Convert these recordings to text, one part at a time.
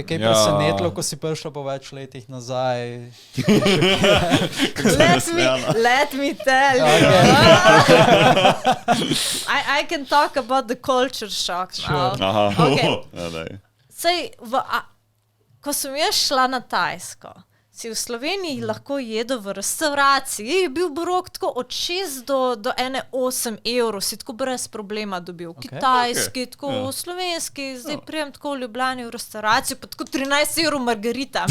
kaj presenetilo, ko si prišla po več letih nazaj? Let me tell you. I can talk about the culture shock now. Okay. Sej, ko sem jaz šla na Tajsko, si v Sloveniji lahko jedel v restauraciji, je bil obrok tako od 6 do 8 evrov, si tako brez problema dobil. Kitajski, tako slovenski, zdaj prijem tako v Ljubljani v restauraciju, pa tako 13 evrov margarita.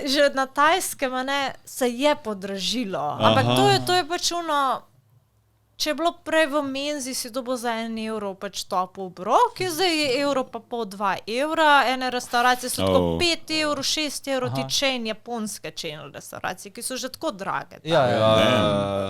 Že na Tajskem se je podražilo, ampak to je pač če je bilo prej v menzi, si dobil za 1 evro pač topel obrok, zdaj je evro pa pol 2 evra, ene restauracije so tako 5 evrov, 6 evrov, ti čejn, japonske čejn restauracije, ki so že tako drage.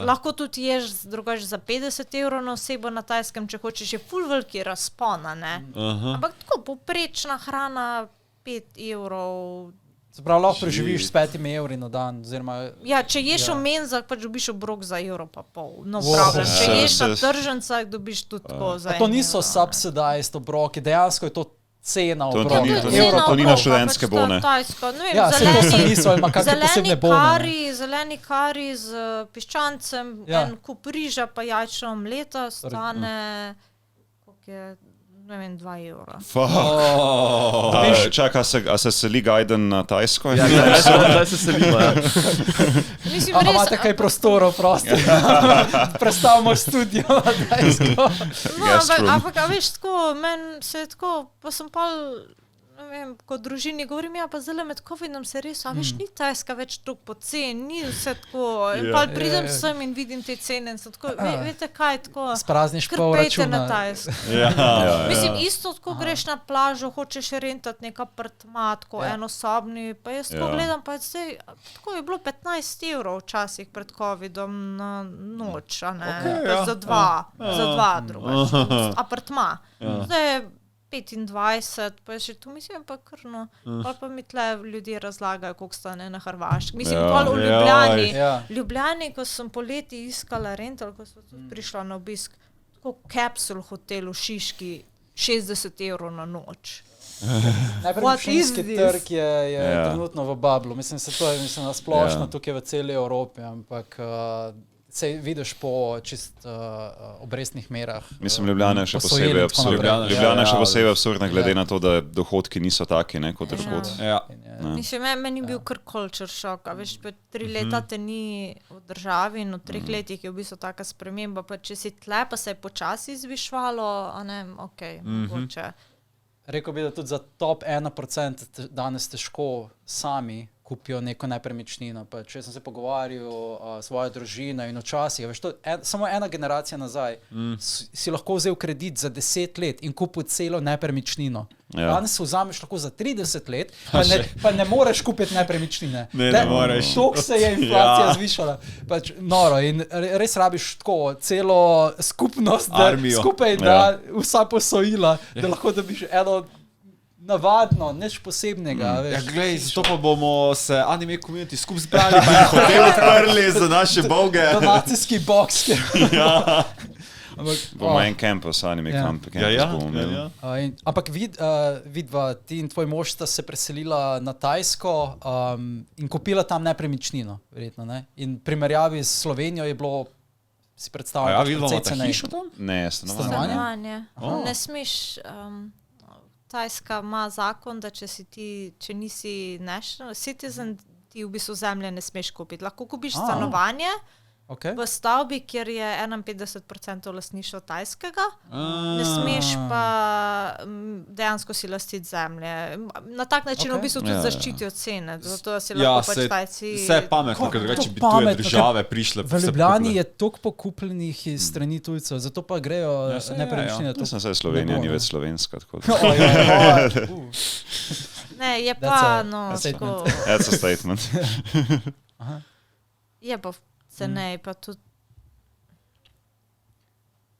Lahko tudi ješ drugače za 50 evrov na osebo na Tajskem, če hočeš, je ful veliki razpon, ne? Ampak tako povprečna hrana 5 evrov. Se pravi, lahko preživiš s 5 evri na dan, oziroma... Ja, če ješ v menzah, pač dobiš obrok za evro pa pol, no problem. Če ješ na tržnicah, dobiš tudi tako za 1 evro. To niso subsidized obroki, dejansko je to cena obroka. To ni na študentske bone. Zeleni kari z piščancem, en kup riža pa jajčno omleta stane, koliko je... ne vem, 2 evra. Čakaj, a se seli Gajden na Tajsko? Ja, zdaj se selimo, ja. Imate kaj prostorov prosti? Predstavimo studio na Tajsko. Ampak, veš, tako, meni se je tako, pa sem pa, ne vem, kot družini govorim, ja, pa zdaj med covidom se res, a veš, ni Tajska več toliko pocen, ni vse tako, in pa pridem sem in vidim te cene in so tako, veste kaj, tako, sprazniš pol računa. Na Tajsko. Mislim, isto tako greš na plažo, hočeš rentati nek apartma, tako enosobni, pa jaz tako gledam, pa zdaj, tako je bilo 15 evrov včasih pred covidom na noč, a ne, za dva drugače, apartma. Zdaj je 25, pa je še tu, mislim, pa krno, pa mi tle ljudje razlagajo, koliko stane na Hrvaški. Mislim, v Ljubljani, ko sem poleti iskala rental, ko sem prišla na obisk, tako capsule hotel v Šiški, 60 evrov na noč. Nepremičninski trg je trenutno v bablu. Mislim, to je nasplošno tukaj v celi Evropi, ampak se vidiš po čist obrestnih merah. Mislim, Ljubljana je še posebej absurdna, glede na to, da dohodki niso taki, ne, kot drugod. Mislim, meni je bil kar culture shock, a veš, 3 leta te ni v državi in v 3 letih je v bistvu taka sprememba, pa če si tle, pa se je počasi zvišvalo, a ne, mogoče. Rekel bi, da tudi za top 1% danes težko sami kupijo neko nepremičnino. Pa če sem se pogovarjal s svojo družino in včasih, veš, samo ena generacija nazaj si lahko vzel kredit za 10 let in kupil celo nepremičnino. Danes se vzameš lahko za 30 let, pa ne moreš kupiti nepremičnine. Ne moreš. Toliko se je inflacija zvišala. Pač noro in res rabiš tako celo skupnost, skupaj da vsa posojila, da lahko dobiš eno navadno, nič posebnega. Ja, glej, zato pa bomo se anime community skupaj zbrali, pa je hotel odprli za naše boge. Donacijski boks. Bomo en campus, anime campus bomo imeli. Ampak vidva, ti in tvoj mož sta se preselila na Tajsko in kupila tam nepremičnino, verjetno, ne? In primerjavi s Slovenijo je bilo, si predstavljamo, precej cenejše. Ne, stanovanje. Ne smeš... Tajska ima zakon, da če nisi national citizen, ti v bistvu zemlje ne smeš kupiti. Lahko kupiš stanovanje v stavbi, kjer je 51% lastništva tajskega, ne smeš pa dejansko si lastiti zemlje. Na tak način v bistvu tudi zaščitijo cene, zato si lahko pač Tajci... Vse je pametno, ker drugače bi tuje države prišle. V Ljubljani je toliko pokupljenih iz strani tujcev, zato pa grejo nepremičnine. Mislim, da Slovenija ni več slovenska. Ne, je pa, That's a statement. Je pa cenej, pa tudi